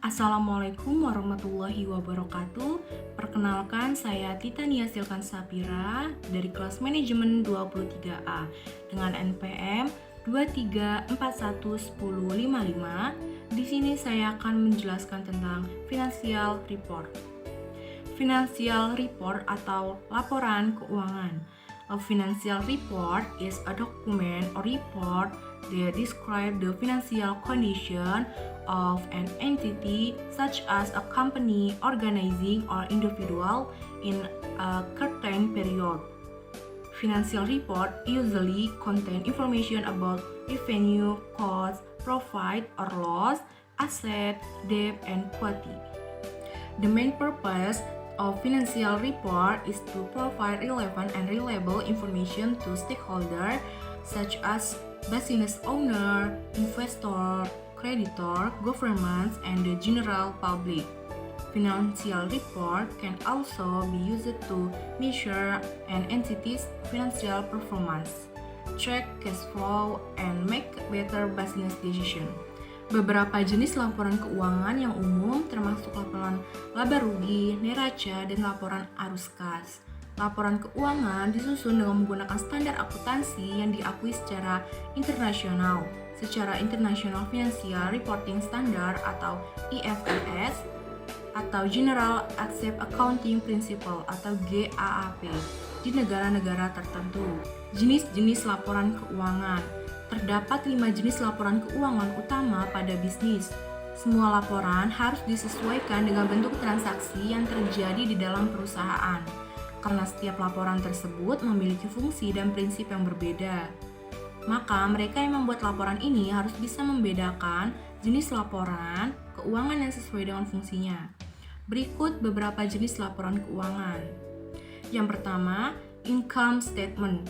Assalamualaikum warahmatullahi wabarakatuh. Perkenalkan, saya Titania Silkan Sapira dari kelas manajemen 23A dengan NPM 23411055. Di sini saya akan menjelaskan tentang financial report. Financial report atau laporan keuangan. A financial report is a document or report that describe the financial condition of an entity such as a company, organizing, or individual in a certain period. Financial report usually contain information about revenue, cost, profit or loss, asset, debt, and equity. The main purpose of financial report is to provide relevant and reliable information to stakeholders such as business owner, investor, creditor, governments, and the general public. Financial report can also be used to measure an entity's financial performance, track cash flow, and make better business decisions. Beberapa jenis laporan keuangan yang umum termasuk laporan laba rugi, neraca, dan laporan arus kas. Laporan keuangan disusun dengan menggunakan standar akuntansi yang diakui secara internasional, secara International Financial Reporting Standard atau IFRS, atau General Accepted Accounting Principle atau GAAP di negara-negara tertentu. Jenis-jenis laporan keuangan. Terdapat 5 jenis laporan keuangan utama pada bisnis. Semua laporan harus disesuaikan dengan bentuk transaksi yang terjadi di dalam perusahaan, karena setiap laporan tersebut memiliki fungsi dan prinsip yang berbeda. Maka mereka yang membuat laporan ini harus bisa membedakan jenis laporan keuangan yang sesuai dengan fungsinya. Berikut beberapa jenis laporan keuangan. Yang pertama, income statement.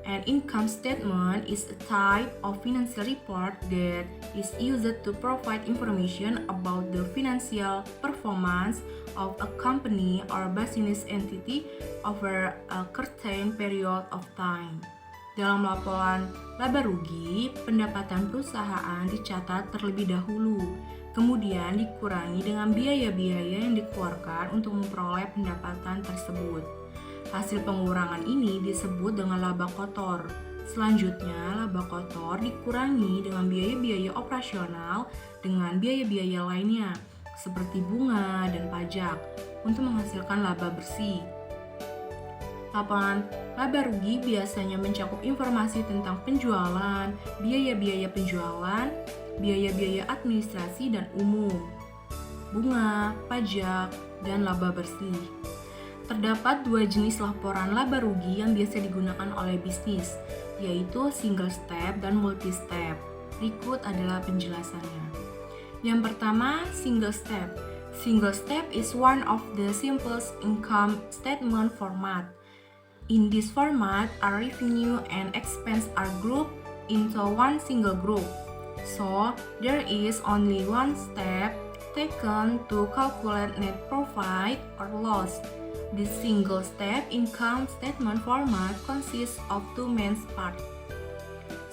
An income statement is a type of financial report that is used to provide information about the financial performance of a company or business entity over a certain period of time. Dalam laporan laba rugi, pendapatan perusahaan dicatat terlebih dahulu, kemudian dikurangi dengan biaya-biaya yang dikeluarkan untuk memperoleh pendapatan tersebut. Hasil pengurangan ini disebut dengan laba kotor. Selanjutnya, laba kotor dikurangi dengan biaya-biaya operasional dengan biaya-biaya lainnya, seperti bunga dan pajak, untuk menghasilkan laba bersih. Laporan laba rugi biasanya mencakup informasi tentang penjualan, biaya-biaya penjualan, biaya-biaya administrasi dan umum, bunga, pajak, dan laba bersih. Terdapat 2 jenis laporan laba rugi yang biasa digunakan oleh bisnis, yaitu single step dan multi step. Berikut adalah penjelasannya. Yang pertama, single step. Single step is one of the simplest income statement format. In this format, our revenue and expense are grouped into one single group. So, there is only one step taken to calculate net profit or loss. This single-step income statement format consists of 2 main parts.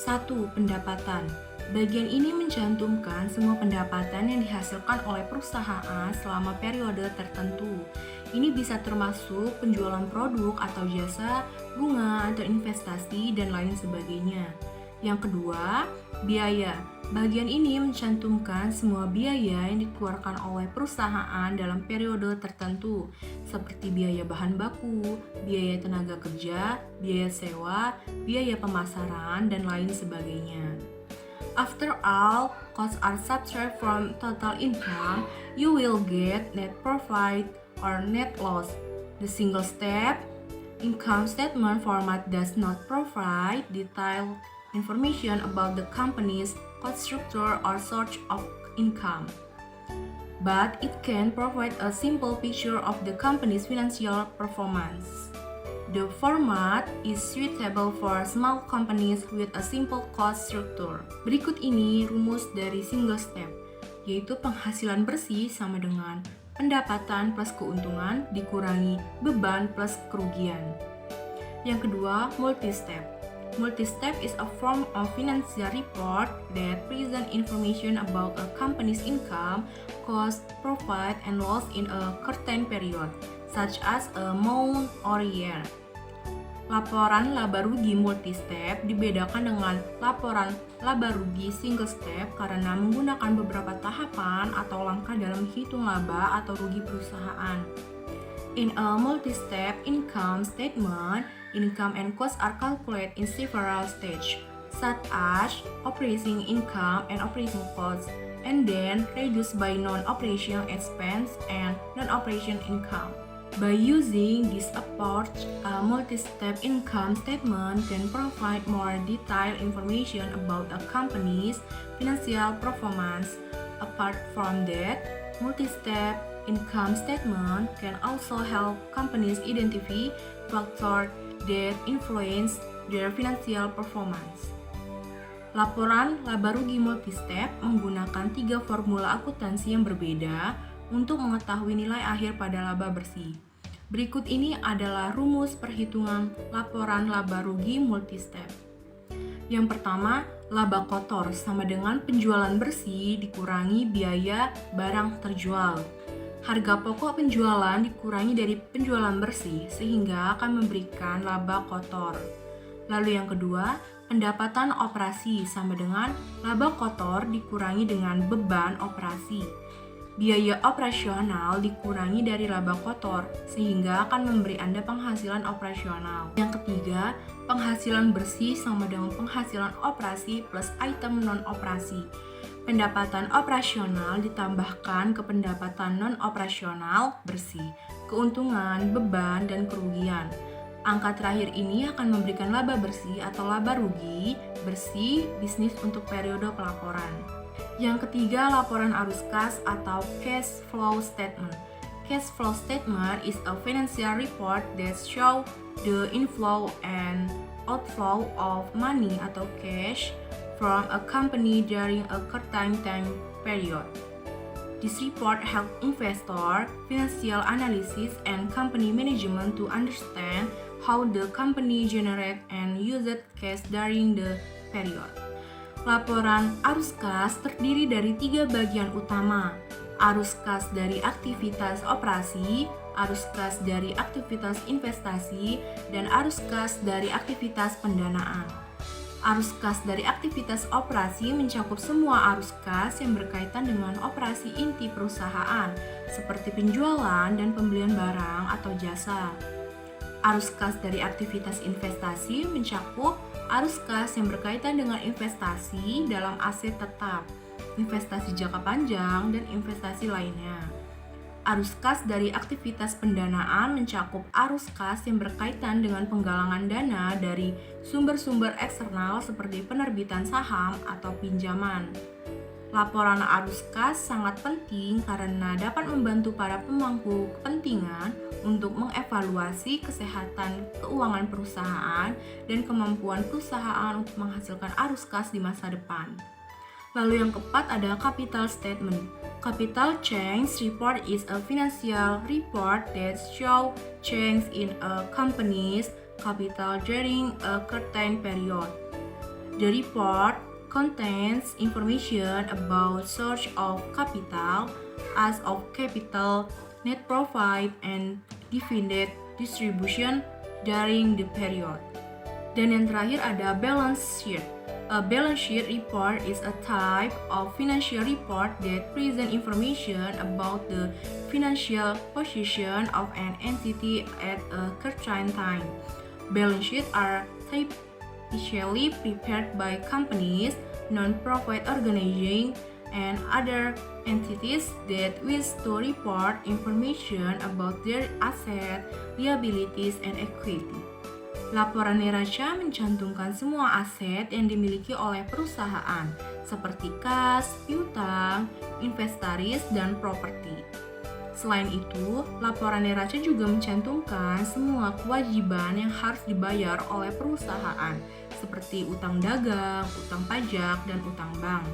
1. Pendapatan. Bagian ini mencantumkan semua pendapatan yang dihasilkan oleh perusahaan selama periode tertentu. Ini bisa termasuk penjualan produk atau jasa, bunga atau investasi, dan lain sebagainya. Yang kedua, biaya. Bagian ini mencantumkan semua biaya yang dikeluarkan oleh perusahaan dalam periode tertentu, seperti biaya bahan baku, biaya tenaga kerja, biaya sewa, biaya pemasaran, dan lain sebagainya. After all costs are subtracted from total income, you will get net profit or net loss. The single step income statement format does not provide detailed information about the company's cost structure or source of income, but it can provide a simple picture of the company's financial performance. The format is suitable for small companies with a simple cost structure. Berikut ini rumus dari single step, yaitu penghasilan bersih sama dengan pendapatan plus keuntungan dikurangi beban plus kerugian. Yang kedua, multi step. Multi-step is a form of financial report that presents information about a company's income, cost, profit, and loss in a certain period, such as a month or year. Laporan laba rugi multi-step dibedakan dengan laporan laba rugi single step karena menggunakan beberapa tahapan atau langkah dalam hitung laba atau rugi perusahaan. In a multi-step income statement, income and costs are calculated in several stages, such as operating income and operating costs, and then reduced by non-operational expense and non-operation income. By using this approach, a multi-step income statement can provide more detailed information about a company's financial performance. Apart from that, multi-step income statement can also help companies identify factors that influence their financial performance. Laporan laba rugi multi-step menggunakan 3 formula akuntansi yang berbeda untuk mengetahui nilai akhir pada laba bersih. Berikut ini adalah rumus perhitungan laporan laba rugi multi-step. Yang pertama, laba kotor sama dengan penjualan bersih dikurangi biaya barang terjual. Harga pokok penjualan dikurangi dari penjualan bersih sehingga akan memberikan laba kotor. Lalu yang kedua, pendapatan operasi sama dengan laba kotor dikurangi dengan beban operasi. Biaya operasional dikurangi dari laba kotor sehingga akan memberi Anda penghasilan operasional. Yang ketiga, penghasilan bersih sama dengan penghasilan operasi plus item non-operasi. Pendapatan operasional ditambahkan ke pendapatan non-operasional bersih, keuntungan, beban, dan kerugian. Angka terakhir ini akan memberikan laba bersih atau laba rugi bersih bisnis untuk periode pelaporan. Yang ketiga, laporan arus kas atau cash flow statement. Cash flow statement is a financial report that show the inflow and outflow of money atau cash from a company during a certain time period. This report helps investor, financial analysis, and company management to understand how the company generate and used cash during the period. Laporan arus kas terdiri dari 3 bagian utama: arus kas dari aktivitas operasi, arus kas dari aktivitas investasi, dan arus kas dari aktivitas pendanaan. Arus kas dari aktivitas operasi mencakup semua arus kas yang berkaitan dengan operasi inti perusahaan, seperti penjualan dan pembelian barang atau jasa. Arus kas dari aktivitas investasi mencakup arus kas yang berkaitan dengan investasi dalam aset tetap, investasi jangka panjang, dan investasi lainnya. Arus kas dari aktivitas pendanaan mencakup arus kas yang berkaitan dengan penggalangan dana dari sumber-sumber eksternal seperti penerbitan saham atau pinjaman. Laporan arus kas sangat penting karena dapat membantu para pemangku kepentingan untuk mengevaluasi kesehatan keuangan perusahaan dan kemampuan perusahaan untuk menghasilkan arus kas di masa depan. Lalu yang keempat ada capital statement. Capital change report is a financial report that show change in a company's capital during a certain period. The report contains information about source of capital, as of capital, net profit, and dividend distribution during the period. Dan yang terakhir ada balance sheet. A balance sheet report is a type of financial report that presents information about the financial position of an entity at a certain time. Balance sheets are typically prepared by companies, non-profit organizations, and other entities that wish to report information about their assets, liabilities, and equity. Laporan neraca mencantumkan semua aset yang dimiliki oleh perusahaan, seperti kas, piutang, inventaris, dan properti. Selain itu, laporan neraca juga mencantumkan semua kewajiban yang harus dibayar oleh perusahaan, seperti utang dagang, utang pajak, dan utang bank.